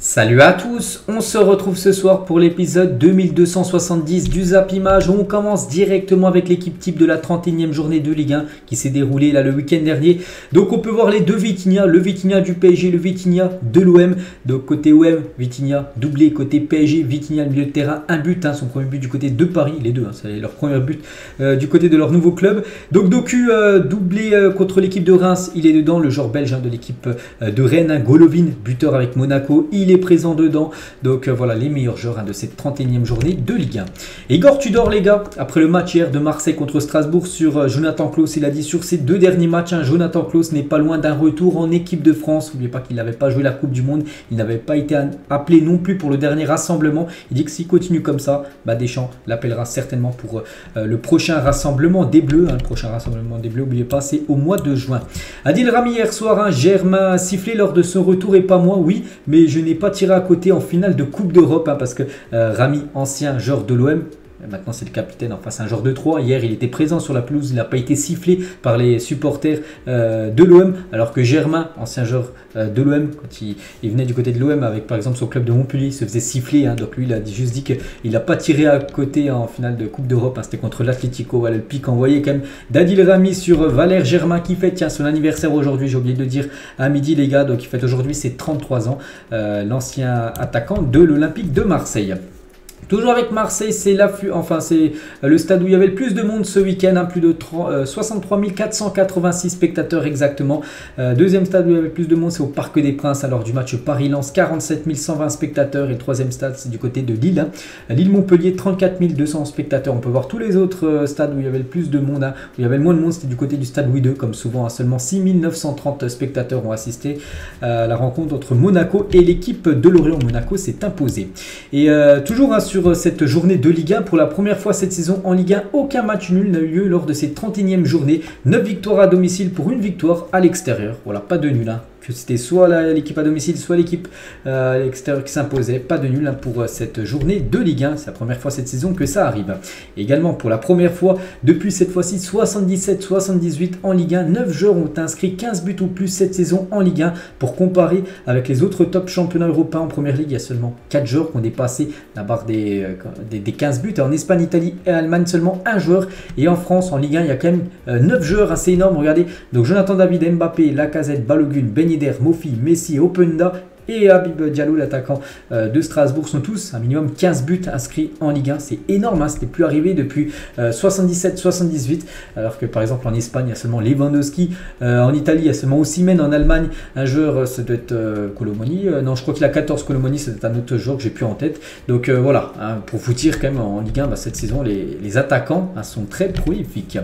Salut à tous, on se retrouve ce soir pour l'épisode 2270 du Zap Image. On commence directement avec l'équipe type de la 31e journée de Ligue 1 qui s'est déroulée là le week-end dernier. Donc on peut voir les deux Vitinha, le Vitinha du PSG, le Vitinha de l'OM. Donc côté OM, Vitinha doublé, côté PSG, Vitinha le milieu de terrain, un but, son premier but du côté de Paris, les deux, c'est leur premier but du côté de leur nouveau club. Donc Doku doublé contre l'équipe de Reims, il est dedans, le joueur belge de l'équipe de Rennes, Golovin, buteur avec Monaco, il est présent dedans. Donc voilà les meilleurs joueurs de cette 31e journée de Ligue 1. Igor Tudor les gars, après le match hier de Marseille contre Strasbourg sur Jonathan Klaus, il a dit sur ces deux derniers matchs, Jonathan Klaus n'est pas loin d'un retour en équipe de France. N'oubliez pas qu'il n'avait pas joué la Coupe du Monde, il n'avait pas été appelé non plus pour le dernier rassemblement. Il dit que s'il continue comme ça, Deschamps l'appellera certainement pour le prochain rassemblement des Bleus. Le prochain rassemblement des Bleus, n'oubliez pas, c'est au mois de juin. Adil Rami hier soir, Germain a sifflé lors de son retour et pas moi, oui, mais je n'ai pas tiré à côté en finale de Coupe d'Europe parce que Rami, ancien joueur de l'OM, maintenant c'est le capitaine, enfin c'est un joueur de 3. Hier il était présent sur la pelouse, il n'a pas été sifflé par les supporters de l'OM, alors que Germain, ancien joueur de l'OM, quand il venait du côté de l'OM avec par exemple son club de Montpellier, il se faisait siffler. Donc lui il a juste dit qu'il n'a pas tiré à côté en finale de Coupe d'Europe, c'était contre l'Atlético. Voilà le pic envoyé quand même d'Adil Rami sur Valère Germain qui fête son anniversaire aujourd'hui, j'ai oublié de le dire à midi les gars, donc il fête aujourd'hui ses 33 ans, l'ancien attaquant de l'Olympique de Marseille. Toujours avec Marseille, c'est le stade où il y avait le plus de monde ce week-end, plus de 63 486 spectateurs exactement. Deuxième stade où il y avait le plus de monde, c'est au Parc des Princes, lors du match Paris-Lens, 47 120 spectateurs. Et le troisième stade, c'est du côté de Lille. Lille-Montpellier, 34 200 spectateurs. On peut voir tous les autres stades où il y avait le plus de monde, où il y avait le moins de monde, c'était du côté du stade Louis II, comme souvent. Seulement 6 930 spectateurs ont assisté à la rencontre entre Monaco et l'équipe de Lorient. Monaco s'est imposé. Et toujours sur cette journée de Ligue 1, pour la première fois cette saison en Ligue 1, aucun match nul n'a eu lieu lors de cette 31e journée. 9 victoires à domicile pour une victoire à l'extérieur. Voilà, pas de nul. Que c'était soit l'équipe à domicile, soit l'équipe à l'extérieur qui s'imposait. Pas de nul pour cette journée de Ligue 1. C'est la première fois cette saison que ça arrive. Également pour la première fois depuis cette fois-ci 77-78 en Ligue 1. 9 joueurs ont inscrit 15 buts ou plus cette saison en Ligue 1. Pour comparer avec les autres top championnats européens en première ligue, il y a seulement 4 joueurs qui ont dépassé la barre des 15 buts. Et en Espagne, Italie et Allemagne, seulement 1 joueur. Et en France, en Ligue 1, il y a quand même 9 joueurs, assez énorme. Regardez, donc Jonathan David, Mbappé, Lacazette, Balogun, Ben Yedder, Mofi, Messi, Openda et Habib Diallo, l'attaquant de Strasbourg, sont tous un minimum 15 buts inscrits en Ligue 1. C'est énorme, c'était plus arrivé depuis 77-78, alors que par exemple en Espagne il y a seulement Lewandowski, en Italie il y a seulement Osimhen, en Allemagne un joueur, ça doit être Colomoni, non je crois qu'il a 14 Colomoni, c'est un autre joueur que j'ai plus en tête. Donc voilà, pour vous dire quand même en Ligue 1, cette saison les attaquants sont très prolifiques.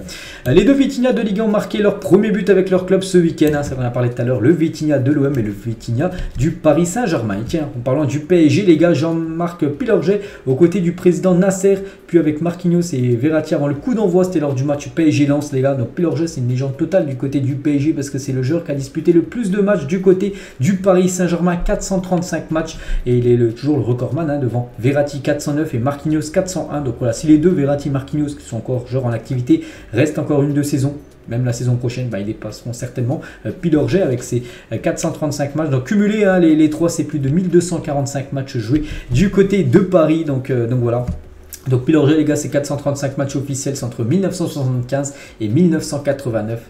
Les deux Vitinha de Ligue 1 ont marqué leur premier but avec leur club ce week-end, ça on en a parlé tout à l'heure, le Vitinha de l'OM et le Vitinha du Paris Saint-Germain. Tiens, en parlant du PSG, les gars, Jean-Marc Pilorget aux côtés du président Nasser, puis avec Marquinhos et Verratti avant le coup d'envoi, c'était lors du match PSG-Lens, les gars. Donc Pilorget, c'est une légende totale du côté du PSG parce que c'est le joueur qui a disputé le plus de matchs du côté du Paris Saint-Germain, 435 matchs, et il est toujours le recordman devant Verratti 409 et Marquinhos 401. Donc voilà, si les deux Verratti et Marquinhos qui sont encore joueurs en activité restent encore une de saison, même la saison prochaine, ils dépasseront certainement Pilorget avec ses 435 matchs. Donc cumulé, les trois, c'est plus de 1245 matchs joués du côté de Paris. Donc voilà. Donc Pilorget les gars, c'est 435 matchs officiels, c'est entre 1975 et 1989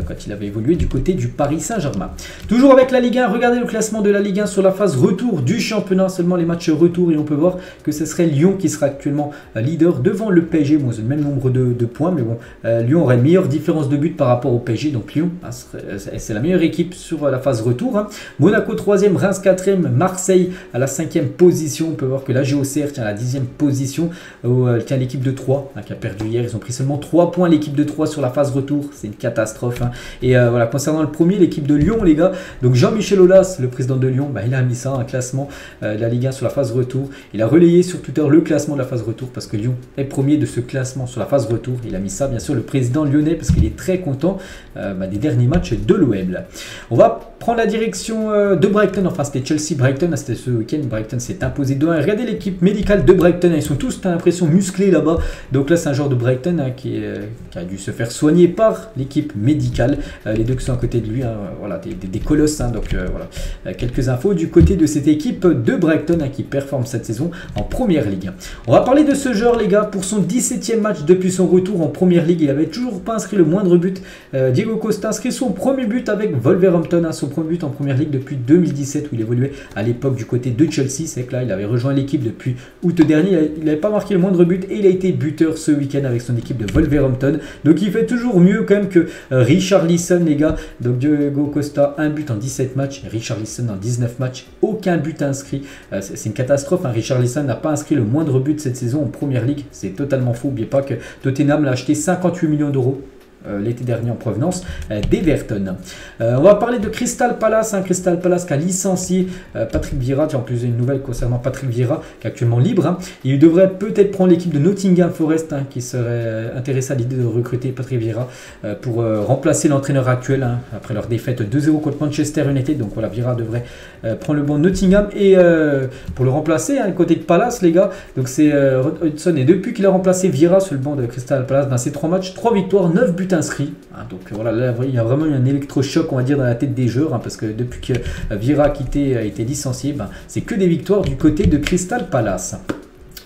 quand il avait évolué du côté du Paris Saint-Germain. Toujours avec la Ligue 1, regardez le classement de la Ligue 1 sur la phase retour du championnat, seulement les matchs retour, et on peut voir que ce serait Lyon qui sera actuellement leader devant le PSG. Bon, c'est le même nombre de points, mais bon, Lyon aurait une meilleure différence de but par rapport au PSG, donc Lyon, c'est la meilleure équipe sur la phase retour. Monaco 3e, Reims 4e, Marseille à la 5e position. On peut voir que la GOCR tient à la 10e position. Tient l'équipe de 3 qui a perdu hier, ils ont pris seulement 3 points l'équipe de 3 sur la phase retour, c'est une catastrophe. Et voilà, concernant le premier, l'équipe de Lyon les gars, donc Jean-Michel Aulas, le président de Lyon, il a mis ça, un classement de la Ligue 1 sur la phase retour. Il a relayé sur Twitter le classement de la phase retour parce que Lyon est premier de ce classement sur la phase retour. Il a mis ça bien sûr le président lyonnais parce qu'il est très content des derniers matchs de l'OM. On va prendre la direction de Brighton, enfin c'était Chelsea-Brighton, c'était ce week-end, Brighton s'est imposé 2-1. Regardez l'équipe médicale de Brighton, ils sont tous t'as l'impression musclé là-bas. Donc là, c'est un joueur de Brighton qui a dû se faire soigner par l'équipe médicale. Les deux qui sont à côté de lui, voilà, des colosses. Donc voilà, quelques infos du côté de cette équipe de Brighton qui performe cette saison en Première Ligue. On va parler de ce joueur, les gars, pour son 17e match depuis son retour en Première Ligue. Il avait toujours pas inscrit le moindre but. Diego Costa inscrit son premier but avec Wolverhampton, son premier but en Première Ligue depuis 2017 où il évoluait à l'époque du côté de Chelsea. C'est que là, il avait rejoint l'équipe depuis août dernier. Il n'avait pas marqué le moindre but et il a été buteur ce week-end avec son équipe de Wolverhampton. Donc il fait toujours mieux quand même que Richarlison, les gars. Donc Diego Costa, un but en 17 matchs. Richarlison en 19 matchs, aucun but inscrit. C'est une catastrophe. Richarlison n'a pas inscrit le moindre but cette saison en Première Ligue. C'est totalement faux. N'oubliez pas que Tottenham l'a acheté 58 millions d'euros l'été dernier en provenance d'Everton. On va parler de Crystal Palace. Crystal Palace qui a licencié Patrick Vieira. En plus, une nouvelle concernant Patrick Vieira qui est actuellement libre. Il devrait peut-être prendre l'équipe de Nottingham Forest qui serait intéressé à l'idée de recruter Patrick Vieira pour remplacer l'entraîneur actuel après leur défaite 2-0 contre Manchester United. Donc voilà, Vieira devrait prendre le banc de Nottingham et pour le remplacer, côté de Palace, les gars. Donc c'est Hudson, et depuis qu'il a remplacé Vieira sur le banc de Crystal Palace, c'est 3 matchs, 3 victoires, 9 buts inscrits. Donc voilà, là, il y a vraiment eu un électrochoc, on va dire, dans la tête des joueurs, parce que depuis que Vieira a été licencié, c'est que des victoires du côté de Crystal Palace.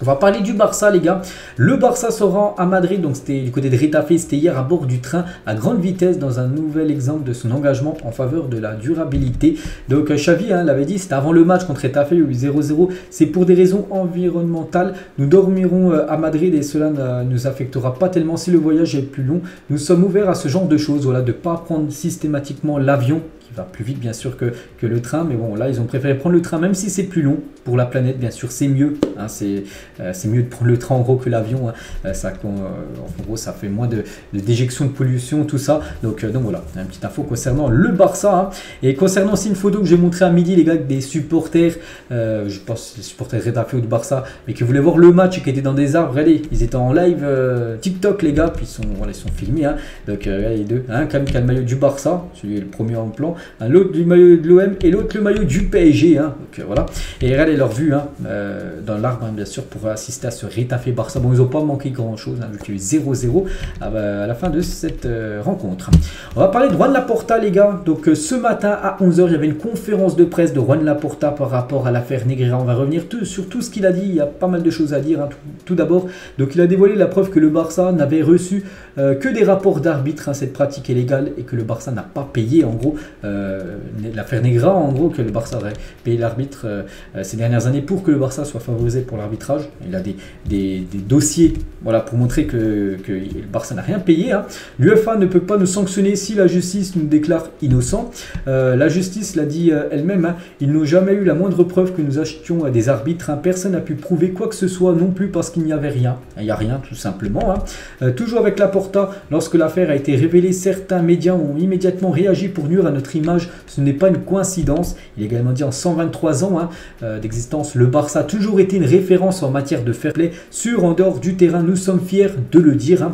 On va parler du Barça, les gars. Le Barça se rend à Madrid, donc c'était du côté de Retafe, c'était hier à bord du train à grande vitesse dans un nouvel exemple de son engagement en faveur de la durabilité. Donc Xavi l'avait dit, c'était avant le match contre Retafe, il y a eu 0-0. C'est pour des raisons environnementales. Nous dormirons à Madrid et cela ne nous affectera pas tellement si le voyage est plus long. Nous sommes ouverts à ce genre de choses, voilà, de ne pas prendre systématiquement l'avion, qui va plus vite bien sûr que le train, mais bon là ils ont préféré prendre le train même si c'est plus long pour la planète, bien sûr c'est mieux, c'est mieux de prendre le train en gros que l'avion, en gros ça fait moins de déjection de pollution, tout ça, donc voilà, une petite info concernant le Barça, et concernant aussi une photo que j'ai montrée à midi, les gars, avec des supporters, je pense les supporters Retafe ou de Barça, mais qui voulaient voir le match et qui étaient dans des arbres. Regardez, ils étaient en live TikTok, les gars, puis ils sont filmés, donc les deux, qui a le maillot du Barça, celui le premier en plan, l'autre du maillot de l'OM et l'autre le maillot du PSG, donc voilà, et regardez leur vue dans l'arbre, bien sûr, pour assister à ce Retafe Barça. Bon, ils n'ont pas manqué grand chose, vu qu'il y a eu 0-0 à la fin de cette rencontre. On va parler de Juan Laporta, les gars. Donc ce matin à 11h, il y avait une conférence de presse de Juan Laporta par rapport à l'affaire Negreira. On va revenir sur tout ce qu'il a dit. Il y a pas mal de choses à dire, tout d'abord. Donc il a dévoilé la preuve que le Barça n'avait reçu que des rapports d'arbitre, cette pratique est légale, et que le Barça n'a pas payé, en gros, l'affaire Negreira, en gros, que le Barça aurait payé l'arbitre ces dernières années pour que le Barça soit favorisé pour l'arbitrage. Il a des dossiers, voilà, pour montrer que le Barça n'a rien payé. L'UEFA ne peut pas nous sanctionner si la justice nous déclare innocents. La justice l'a dit elle-même, ils n'ont jamais eu la moindre preuve que nous achetions des arbitres. Personne n'a pu prouver quoi que ce soit non plus parce qu'il n'y avait rien. Il n'y a rien, tout simplement. Toujours avec Laporta, lorsque l'affaire a été révélée, certains médias ont immédiatement réagi pour nuire à notre image. Ce n'est pas une coïncidence. Il a également dit en 123 ans d'existence, le Barça a toujours été une référence en matière de fair play sur en dehors du terrain. Nous sommes fiers de le dire.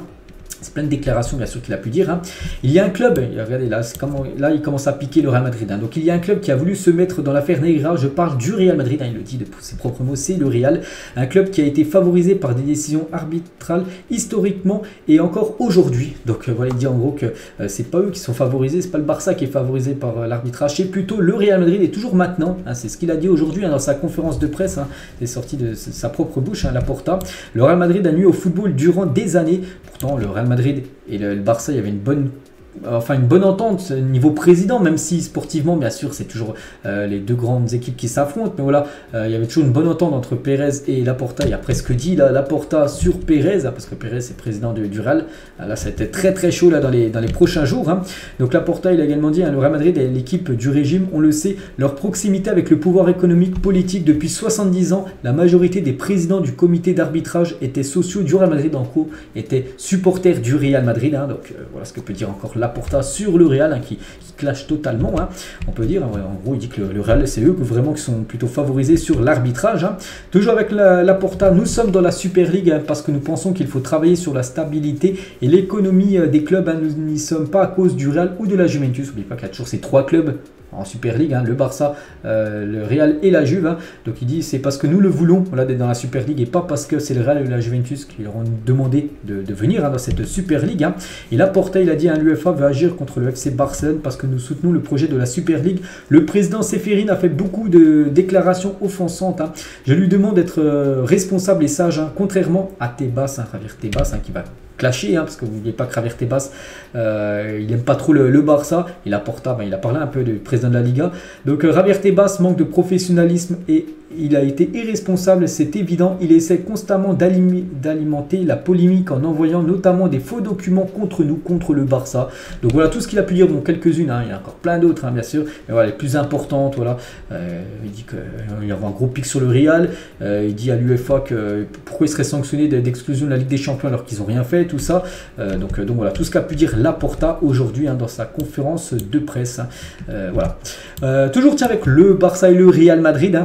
C'est plein de déclarations, bien sûr, qu'il a pu dire. Il y a un club, regardez là, il commence à piquer le Real Madrid. Donc il y a un club qui a voulu se mettre dans l'affaire Negreira. Je parle du Real Madrid, il le dit de ses propres mots, c'est le Real. Un club qui a été favorisé par des décisions arbitrales historiquement et encore aujourd'hui. Donc voilà, il dit en gros que c'est pas eux qui sont favorisés, c'est pas le Barça qui est favorisé par l'arbitrage, c'est plutôt le Real Madrid, et toujours maintenant. C'est ce qu'il a dit aujourd'hui dans sa conférence de presse. C'est sorti de sa propre bouche, Laporta. Le Real Madrid a nuit au football durant des années. Pourtant, le Real Madrid et le Barça, il y avait une bonne entente niveau président, même si sportivement, bien sûr, c'est toujours les deux grandes équipes qui s'affrontent, mais voilà, il y avait toujours une bonne entente entre Pérez et Laporta. Il y a presque dit Laporta sur Pérez, parce que Pérez est président du Real. Là, ça a été très très chaud là, dans les prochains jours. Donc Laporta, il a également dit, le Real Madrid est l'équipe du régime, on le sait, leur proximité avec le pouvoir économique, politique depuis 70 ans, la majorité des présidents du comité d'arbitrage étaient sociaux du Real Madrid, en gros, étaient supporters du Real Madrid. Donc voilà ce que peut dire encore Laporta sur le Real, qui clash totalement, on peut dire. En gros, il dit que le Real, c'est eux vraiment qui sont plutôt favorisés sur l'arbitrage. Toujours avec Laporta, nous sommes dans la Super League parce que nous pensons qu'il faut travailler sur la stabilité et l'économie des clubs. Nous n'y sommes pas à cause du Real ou de la Juventus. N'oubliez pas qu'il y a toujours ces trois clubs en Super League, le Barça, le Real et la Juve. Donc il dit c'est parce que nous le voulons d'être dans la Super League et pas parce que c'est le Real et la Juventus qui leur ont demandé de venir dans cette Super League. Et Laporta, il a dit l'UEFA veut agir contre le FC Barcelone parce que nous soutenons le projet de la Super League. Le président Ceferin a fait beaucoup de déclarations offensantes. Je lui demande d'être responsable et sage, contrairement à Tebas, Javier Tebas, qui va clasher, parce que vous n'oubliez pas que Javier Tebas, il n'aime pas trop le Barça. Et Laporta, il a parlé un peu du président de la Liga. Donc Javier Tebas manque de professionnalisme et il a été irresponsable, c'est évident. Il essaie constamment d'alimenter la polémique en envoyant notamment des faux documents contre nous, contre le Barça. Donc voilà tout ce qu'il a pu dire. Bon, quelques-unes, il y en a encore plein d'autres, bien sûr. Mais voilà, les plus importantes, voilà. Il dit qu'il y aura un gros pic sur le Real. Il dit à l'UEFA que pourquoi il serait sanctionné d'exclusion de la Ligue des Champions alors qu'ils n'ont rien fait, tout ça. Donc voilà, tout ce qu'a pu dire Laporta aujourd'hui dans sa conférence de presse. Voilà. Toujours avec le Barça et le Real Madrid.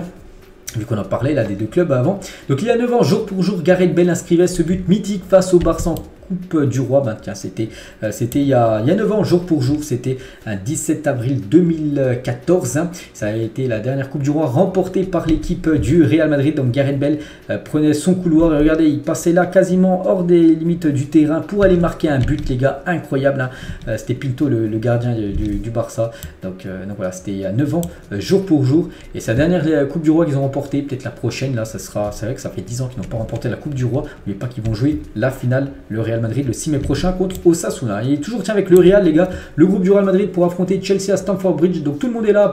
Vu qu'on en parlait là des deux clubs avant. Donc il y a 9 ans, jour pour jour, Gareth Bale inscrivait ce but mythique face au Barça en Coupe du Roi. Tiens, c'était il y a 9 ans, jour pour jour. C'était un 17 avril 2014. Ça a été la dernière Coupe du Roi remportée par l'équipe du Real Madrid. Donc Gareth Bale prenait son couloir et regardez, il passait là quasiment hors des limites du terrain pour aller marquer un but, les gars, incroyable. C'était Pinto, le gardien du Barça. Donc voilà, c'était il y a 9 ans, jour pour jour. Et sa dernière Coupe du Roi qu'ils ont remportée, peut-être la prochaine, là, ça sera. C'est vrai que ça fait 10 ans qu'ils n'ont pas remporté la Coupe du Roi. N'oubliez pas qu'ils vont jouer la finale, le Real Madrid, le 6 mai prochain contre Osasuna. Et toujours avec le Real, les gars, le groupe du Real Madrid pour affronter Chelsea à Stamford Bridge. Donc tout le monde est là à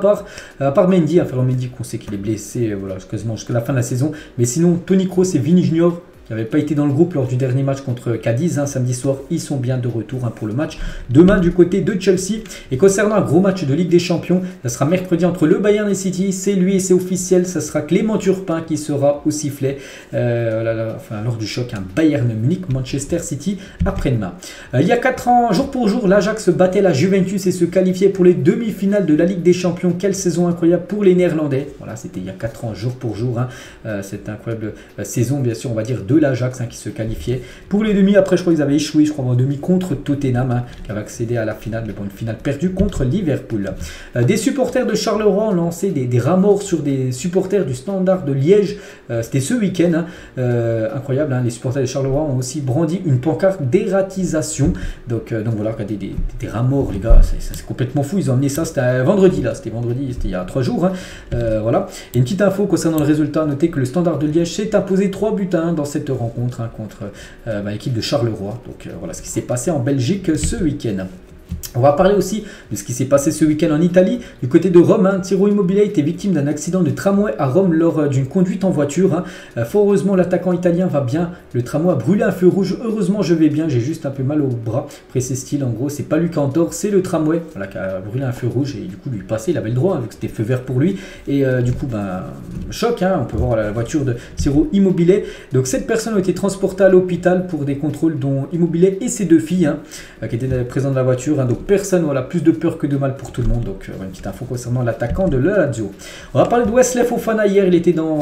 part Mendy. Ferland Mendy, qu'on sait qu'il est blessé voilà, quasiment jusqu'à la fin de la saison. Mais sinon, Toni Kroos et Vini Junior, qui n'avaient pas été dans le groupe lors du dernier match contre Cadiz, samedi soir, ils sont bien de retour pour le match demain du côté de Chelsea. Et concernant un gros match de Ligue des Champions, ça sera mercredi entre le Bayern et City, c'est lui et c'est officiel, ça sera Clément Turpin qui sera au sifflet lors du choc, un Bayern Munich, Manchester City après-demain. Il y a 4 ans, jour pour jour, l'Ajax battait la Juventus et se qualifiait pour les demi-finales de la Ligue des Champions. Quelle saison incroyable pour les Néerlandais. Voilà, c'était il y a 4 ans, jour pour jour. Cette incroyable saison, bien sûr, on va dire, de l'Ajax qui se qualifiait pour les demi. Après, je crois qu'ils avaient échoué, en demi contre Tottenham, qui avait accédé à la finale, mais bon, une finale perdue contre Liverpool. Des supporters de Charleroi ont lancé des ramors sur des supporters du Standard de Liège. C'était ce week-end. Incroyable, les supporters de Charleroi ont aussi brandi une pancarte d'ératisation. Donc voilà, des ramors, les gars, c'est complètement fou. Ils ont amené ça, c'était vendredi, c'était il y a 3 jours. Voilà. Et une petite info concernant le résultat, notez que le Standard de Liège s'est imposé 3 buts à 1 dans cette rencontre contre l'équipe de Charleroi. Donc voilà ce qui s'est passé en Belgique ce week-end. On va parler aussi de ce qui s'est passé ce week-end en Italie. Du côté de Rome, Ciro Immobile a été victime d'un accident de tramway à Rome lors d'une conduite en voiture. Fort heureusement, l'attaquant italien va bien. Le tramway a brûlé un feu rouge. Heureusement, je vais bien. J'ai juste un peu mal au bras. Précise-t-il. En gros, c'est pas lui qui a tort, c'est le tramway qui a brûlé un feu rouge. Et du coup, lui passé, il avait le droit, vu que c'était feu vert pour lui. Et du coup, choc. On peut voir la voiture de Ciro Immobile. Donc, 7 personnes ont été transportées à l'hôpital pour des contrôles, dont Immobile et ses 2 filles qui étaient présentes dans la voiture. Donc personne, voilà, plus de peur que de mal pour tout le monde. Donc une petite info concernant l'attaquant de la Lazio. On va parler de Wesley Fofana. Hier, il était dans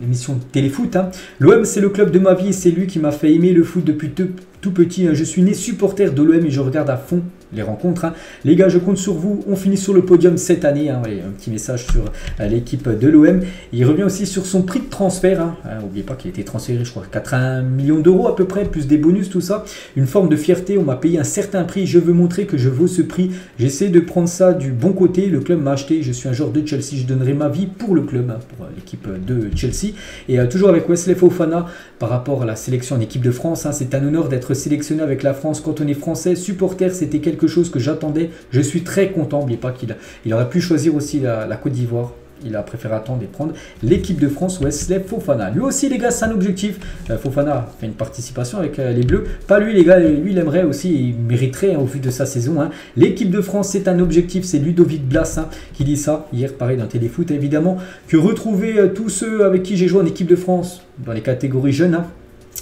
l'émission Téléfoot. L'OM, c'est le club de ma vie et c'est lui qui m'a fait aimer le foot depuis tout petit. Je suis né supporter de l'OM et je regarde à fond les rencontres. Les gars, je compte sur vous. On finit sur le podium cette année. Un petit message sur l'équipe de l'OM. Il revient aussi sur son prix de transfert. N'oubliez pas qu'il a été transféré, je crois, 80 millions d'euros à peu près, plus des bonus, tout ça. Une forme de fierté. On m'a payé un certain prix. Je veux montrer que je vaux ce prix. J'essaie de prendre ça du bon côté. Le club m'a acheté. Je suis un joueur de Chelsea. Je donnerai ma vie pour le club, pour l'équipe de Chelsea. Et toujours avec Wesley Fofana par rapport à la sélection en équipe de France. C'est un honneur d'être sélectionné avec la France quand on est français. Supporter, c'était quelque chose que j'attendais. Je suis très content. N'oubliez pas qu'il aurait pu choisir aussi la Côte d'Ivoire. Il a préféré attendre et prendre l'équipe de France, Wesley Fofana. Lui aussi, les gars, c'est un objectif. Fofana fait une participation avec les Bleus. Pas lui, les gars. Lui, il aimerait aussi, il mériterait au vu de sa saison. L'équipe de France, c'est un objectif. C'est Ludovic Blas qui dit ça. Hier, pareil, dans Téléfoot, évidemment. Que retrouver tous ceux avec qui j'ai joué en équipe de France dans les catégories jeunes.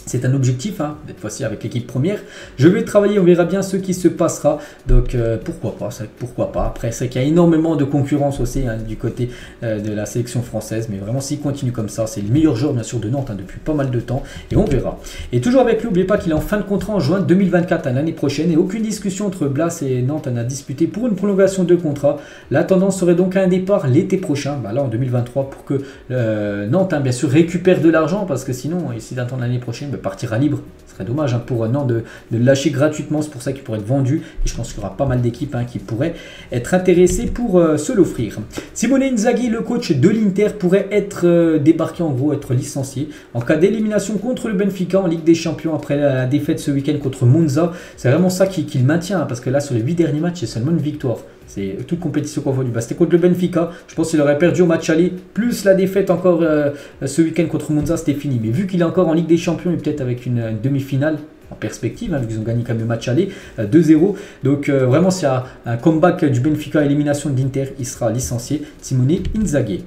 C'est un objectif, hein, cette fois-ci avec l'équipe première. Je vais travailler, on verra bien ce qui se passera. Donc pourquoi pas, pourquoi pas. Après, c'est qu'il y a énormément de concurrence aussi hein, du côté de la sélection française. Mais vraiment, s'il continue comme ça, c'est le meilleur joueur bien sûr de Nantes hein, depuis pas mal de temps. Et on verra. Et toujours avec lui, n'oubliez pas qu'il est en fin de contrat en juin 2024, hein, l'année prochaine. Et aucune discussion entre Blas et Nantes n'a disputé pour une prolongation de contrat. La tendance serait donc à un départ l'été prochain, là en 2023, pour que Nantes hein, bien sûr récupère de l'argent. Parce que sinon, ici d'attendre l'année prochaine, partira libre. Ce serait dommage hein, pour Nantes de le lâcher gratuitement. C'est pour ça qu'il pourrait être vendu. Et je pense qu'il y aura pas mal d'équipes hein, qui pourraient être intéressées pour se l'offrir. Simone Inzaghi, le coach de l'Inter, pourrait être débarqué, en gros, être licencié en cas d'élimination contre le Benfica en Ligue des Champions après la défaite ce week-end contre Monza. C'est vraiment ça qui le maintient hein, parce que là, sur les 8 derniers matchs, c'est seulement une victoire. C'est toute compétition confondue. C'était contre le Benfica. Je pense qu'il aurait perdu au match aller. Plus la défaite encore ce week-end contre Monza, c'était fini. Mais vu qu'il est encore en Ligue des Champions et peut-être avec une demi-finale en perspective, hein, vu qu'ils ont gagné quand même le match aller 2-0. Donc vraiment, s'il y a un comeback du Benfica, élimination de l'Inter, il sera licencié. Simone Inzaghi.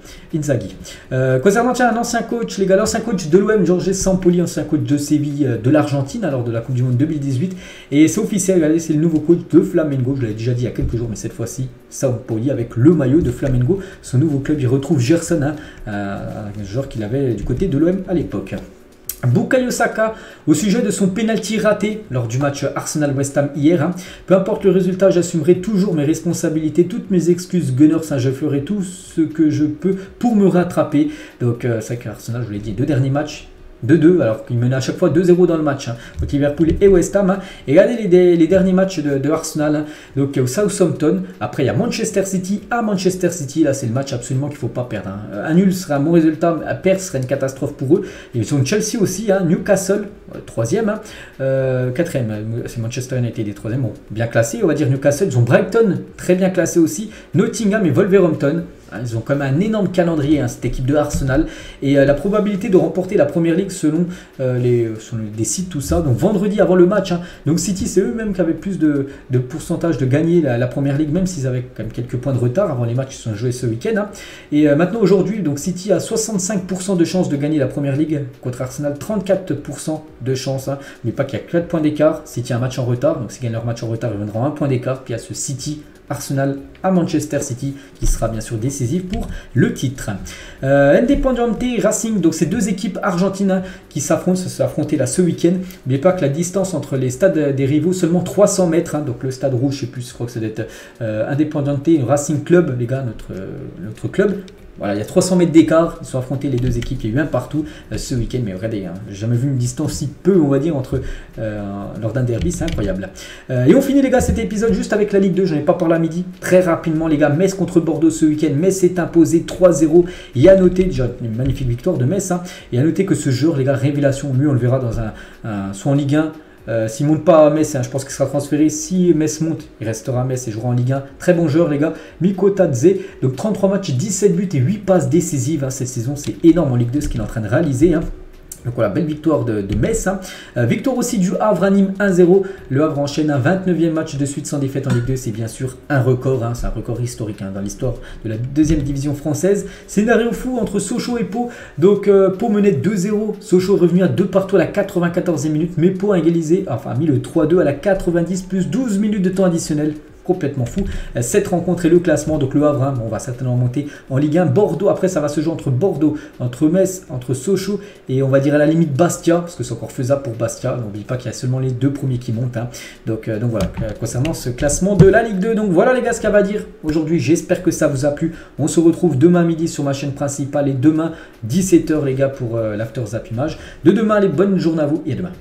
Concernant un ancien coach, les gars, l'ancien coach de l'OM, Jorge Sampaoli, ancien coach de Séville de l'Argentine, alors de la Coupe du Monde 2018. Et c'est officiel, regardez, c'est le nouveau coach de Flamengo. Je l'avais déjà dit il y a quelques jours, mais cette fois-ci, Sampaoli avec le maillot de Flamengo. Son nouveau club, il retrouve Gerson, hein, un joueur qu'il avait du côté de l'OM à l'époque. Bukayo Saka, au sujet de son penalty raté lors du match Arsenal-West Ham hier. Hein. Peu importe le résultat, j'assumerai toujours mes responsabilités, toutes mes excuses Gunners. Hein, je ferai tout ce que je peux pour me rattraper. Donc c'est vrai qu'Arsenal, je vous l'ai dit, 2 derniers matchs. 2-2, alors qu'il menait à chaque fois 2-0 dans le match hein, contre Liverpool et West Ham. Hein. Et regardez les derniers matchs de Arsenal. Hein. Donc au Southampton, après il y a Manchester City à Manchester City. Là c'est le match absolument qu'il ne faut pas perdre. Hein. Un nul serait un bon résultat, un perdre serait une catastrophe pour eux. Ils ont Chelsea aussi, hein, Newcastle, 3e, hein, 4e, c'est Manchester United des 3e, bon, bien classé on va dire Newcastle. Ils ont Brighton, très bien classé aussi, Nottingham et Wolverhampton. Ils ont quand même un énorme calendrier, hein, cette équipe de Arsenal. Et la probabilité de remporter la Première Ligue selon des sites, tout ça. Donc vendredi avant le match. Hein, donc City, c'est eux-mêmes qui avaient plus de pourcentage de gagner la Première Ligue, même s'ils avaient quand même quelques points de retard avant les matchs qui sont joués ce week-end. Hein. Et maintenant, aujourd'hui, donc City a 65% de chances de gagner la Première Ligue contre Arsenal, 34% de chance. Hein. Mais pas qu'il y a 4 points d'écart. City a un match en retard. Donc s'ils gagnent leur match en retard, ils viendront 1 point d'écart. Puis il y a ce City Arsenal à Manchester City qui sera bien sûr décisif pour le titre. Independiente Racing, donc ces deux équipes argentines qui s'affrontent, se sont affrontées là ce week-end. N'oubliez pas que la distance entre les stades des rivaux, seulement 300 mètres, hein, donc le stade rouge, je sais plus, je crois que ça doit être Independiente Racing Club, les gars, notre club. Voilà, il y a 300 mètres d'écart, ils sont affrontés les deux équipes, il y a eu un partout ce week-end, mais regardez, hein, j'ai jamais vu une distance si peu, on va dire, lors d'un derby, c'est incroyable. Et on finit les gars cet épisode juste avec la Ligue 2, j'en ai pas parlé à midi, très rapidement les gars, Metz contre Bordeaux ce week-end, Metz s'est imposé 3-0, il y a noté, déjà une magnifique victoire de Metz, hein, et à noter que ce joueur, les gars, révélation, lui on le verra dans soit en Ligue 1, s'il ne monte pas à Metz, hein, je pense qu'il sera transféré. Si Metz monte, il restera à Metz et jouera en Ligue 1. Très bon joueur, les gars. Miko Tadze, donc 33 matchs, 17 buts et 8 passes décisives. Hein, cette saison, c'est énorme en Ligue 2 ce qu'il est en train de réaliser. Hein. Donc voilà, belle victoire de Metz. Hein. Victoire aussi du Havre à Nîmes 1-0. Le Havre enchaîne un 29e match de suite sans défaite en Ligue 2. C'est bien sûr un record. Hein. C'est un record historique hein, dans l'histoire de la deuxième division française. Scénario fou entre Sochaux et Pau. Donc Pau menait 2-0. Sochaux est revenu à 2 partout à la 94e minute. Mais Pau a égalisé, enfin a mis le 3-2 à la 90 plus 12 minutes de temps additionnel. Complètement fou. Cette rencontre est le classement, donc le Havre, hein, on va certainement monter en Ligue 1. Bordeaux, après ça va se jouer entre Bordeaux, entre Metz, entre Sochaux et on va dire à la limite Bastia, parce que c'est encore faisable pour Bastia. N'oublie pas qu'il y a seulement les deux premiers qui montent. Hein. Donc voilà, concernant ce classement de la Ligue 2. Donc voilà les gars ce qu'il y a à dire aujourd'hui. J'espère que ça vous a plu. On se retrouve demain midi sur ma chaîne principale et demain 17h les gars pour l'After Zap Image. De demain, les bonnes journées à vous et à demain.